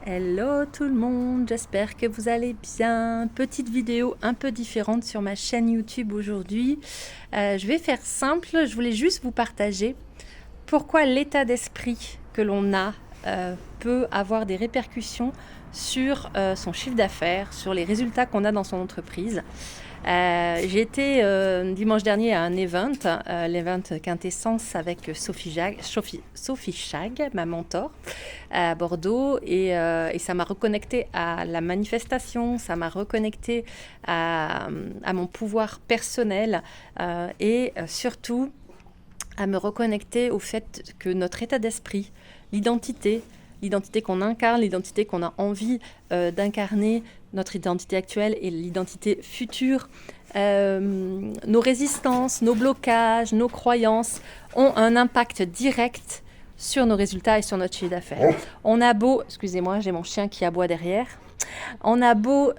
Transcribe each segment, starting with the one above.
Hello tout le monde, j'espère que vous allez bien. Petite vidéo un peu différente sur ma chaîne YouTube aujourd'hui. Je vais faire simple, je voulais juste vous partager pourquoi l'état d'esprit que l'on a peut avoir des répercussions sur son chiffre d'affaires, sur les résultats qu'on a dans son entreprise. J'ai été dimanche dernier à un event, l'event Quintessence avec Sophie Chag, ma mentor, à Bordeaux, et ça m'a reconnecté à la manifestation, ça m'a reconnecté à mon pouvoir personnel et surtout à me reconnecter au fait que notre état d'esprit, l'identité qu'on incarne, l'identité qu'on a envie d'incarner, notre identité actuelle et l'identité future, nos résistances, nos blocages, nos croyances ont un impact direct sur nos résultats et sur notre chiffre d'affaires. On a beau, excusez-moi, j'ai mon chien qui aboie derrière. On a beau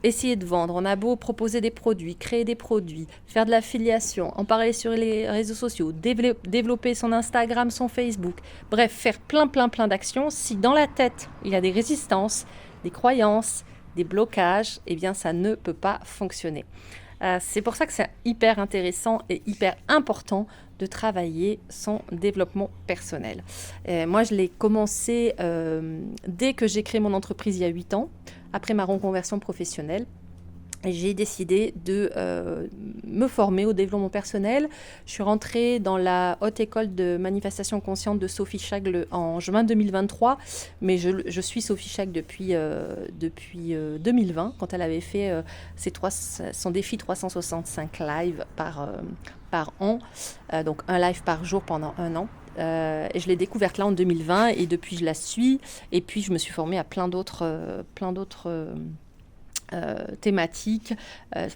essayer de vendre, on a beau proposer des produits, créer des produits, faire de l'affiliation, en parler sur les réseaux sociaux, développer son Instagram, son Facebook, bref, faire plein d'actions. Si dans la tête, il y a des résistances, des croyances, des blocages, eh bien ça ne peut pas fonctionner. C'est pour ça que c'est hyper intéressant et hyper important de travailler son développement personnel. Moi, je l'ai commencé dès que j'ai créé mon entreprise il y a 8 ans, après ma reconversion professionnelle. Et j'ai décidé de me former au développement personnel. Je suis rentrée dans la haute école de manifestation consciente de Sophie Chag en juin 2023, mais je suis Sophie Chag depuis 2020, quand elle avait fait son défi 365 live par an, donc un live par jour pendant un an. Et je l'ai découverte là en 2020 et depuis je la suis. Et puis je me suis formée à plein d'autres thématiques.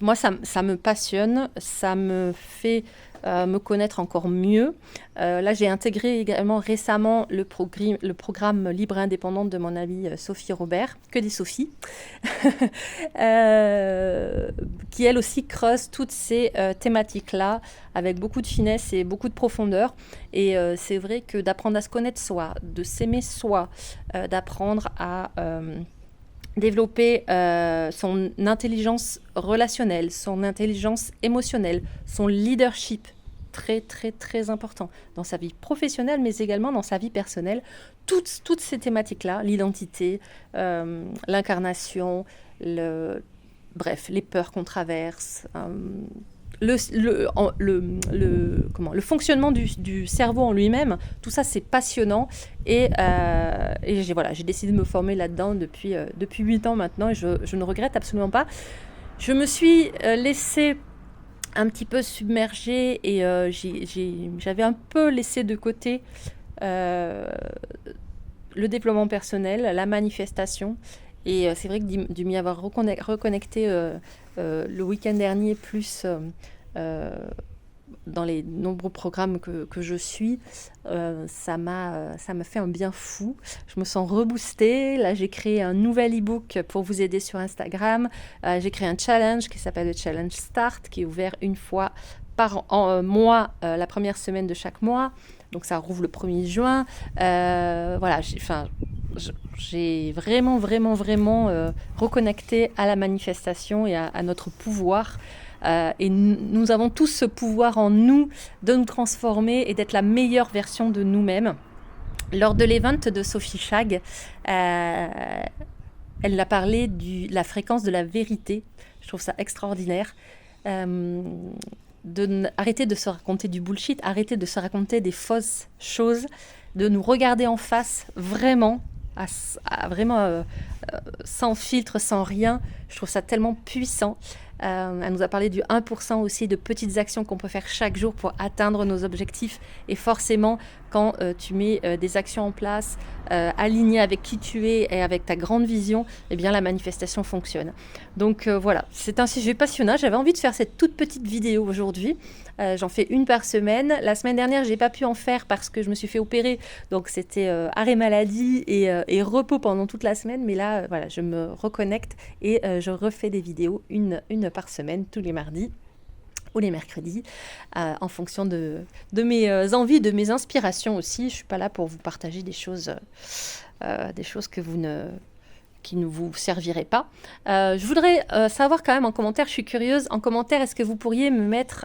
Moi, ça me passionne, ça me fait me connaître encore mieux. Là, j'ai intégré également récemment le programme Libre et Indépendante de mon amie Sophie Robert, que des Sophies, qui elle aussi creuse toutes ces thématiques-là avec beaucoup de finesse et beaucoup de profondeur. Et c'est vrai que d'apprendre à se connaître soi, de s'aimer soi, d'apprendre à développer son intelligence relationnelle, son intelligence émotionnelle, son leadership, très important dans sa vie professionnelle, mais également dans sa vie personnelle. Toutes ces thématiques-là, l'identité, l'incarnation, bref, les peurs qu'on traverse, le fonctionnement du cerveau en lui-même, tout ça c'est passionnant et j'ai décidé de me former là-dedans depuis 8 ans maintenant et je ne regrette absolument pas. Je me suis laissée un petit peu submergée et j'avais un peu laissé de côté le développement personnel, la manifestation. Et c'est vrai que de m'y avoir reconnecté le week-end dernier, plus dans les nombreux programmes que je suis, ça m'a fait un bien fou. Je me sens reboostée. Là, j'ai créé un nouvel e-book pour vous aider sur Instagram. J'ai créé un challenge qui s'appelle le Challenge Start, qui est ouvert une fois par mois, la première semaine de chaque mois. Donc ça rouvre le 1er juin. Voilà, j'ai vraiment reconnecté à la manifestation et à notre pouvoir. Et nous avons tous ce pouvoir en nous de nous transformer et d'être la meilleure version de nous-mêmes. Lors de l'event de Sophie Chag, elle a parlé de la fréquence de la vérité. Je trouve ça extraordinaire. Arrêter de se raconter du bullshit, arrêter de se raconter des fausses choses, de nous regarder en face vraiment, sans filtre, sans rien. Je trouve ça tellement puissant. Elle nous a parlé du 1% aussi, de petites actions qu'on peut faire chaque jour pour atteindre nos objectifs. Et forcément, quand tu mets des actions en place, alignées avec qui tu es et avec ta grande vision, eh bien la manifestation fonctionne. Donc voilà, c'est un sujet passionnant. J'avais envie de faire cette toute petite vidéo aujourd'hui. J'en fais une par semaine. La semaine dernière, j'ai pas pu en faire parce que je me suis fait opérer. Donc c'était arrêt maladie et repos pendant toute la semaine. Mais là, voilà, je me reconnecte et je refais des vidéos une par semaine, tous les mardis. ou les mercredis, en fonction de mes envies, de mes inspirations aussi. Je ne suis pas là pour vous partager des choses qui ne vous serviraient pas. Je voudrais savoir quand même en commentaire, je suis curieuse, en commentaire, est-ce que vous pourriez me mettre,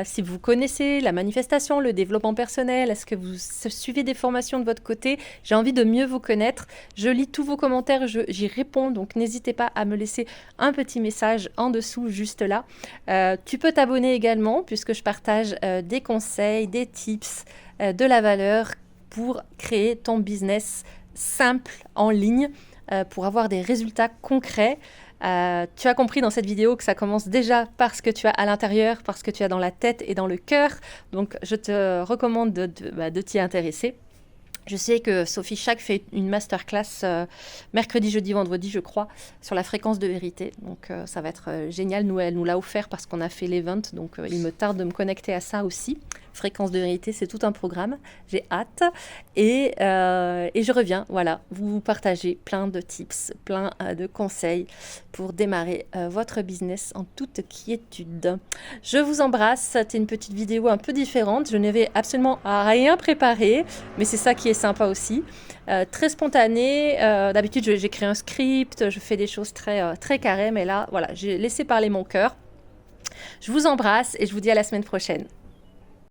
si vous connaissez la manifestation, le développement personnel, est-ce que vous suivez des formations de votre côté? J'ai envie de mieux vous connaître. Je lis tous vos commentaires, j'y réponds, donc n'hésitez pas à me laisser un petit message en dessous, juste là. Tu peux t'abonner également, puisque je partage des conseils, des tips, de la valeur pour créer ton business simple en ligne, pour avoir des résultats concrets. Tu as compris dans cette vidéo que ça commence déjà par ce que tu as à l'intérieur, par ce que tu as dans la tête et dans le cœur. Donc, je te recommande de t'y intéresser. Je sais que Sophie Chac fait une masterclass mercredi, jeudi, vendredi, je crois, sur la fréquence de vérité. Donc, ça va être génial. Nous, elle nous l'a offert parce qu'on a fait l'event. Donc, il me tarde de me connecter à ça aussi. Fréquence de vérité, c'est tout un programme. J'ai hâte. Et je reviens, voilà, vous partagez plein de tips, plein de conseils pour démarrer votre business en toute quiétude. Je vous embrasse. C'était une petite vidéo un peu différente. Je n'avais absolument rien préparé, mais c'est ça qui est sympa aussi. Très spontané. D'habitude, j'écris un script, je fais des choses très carrées, mais là, voilà, j'ai laissé parler mon cœur. Je vous embrasse et je vous dis à la semaine prochaine.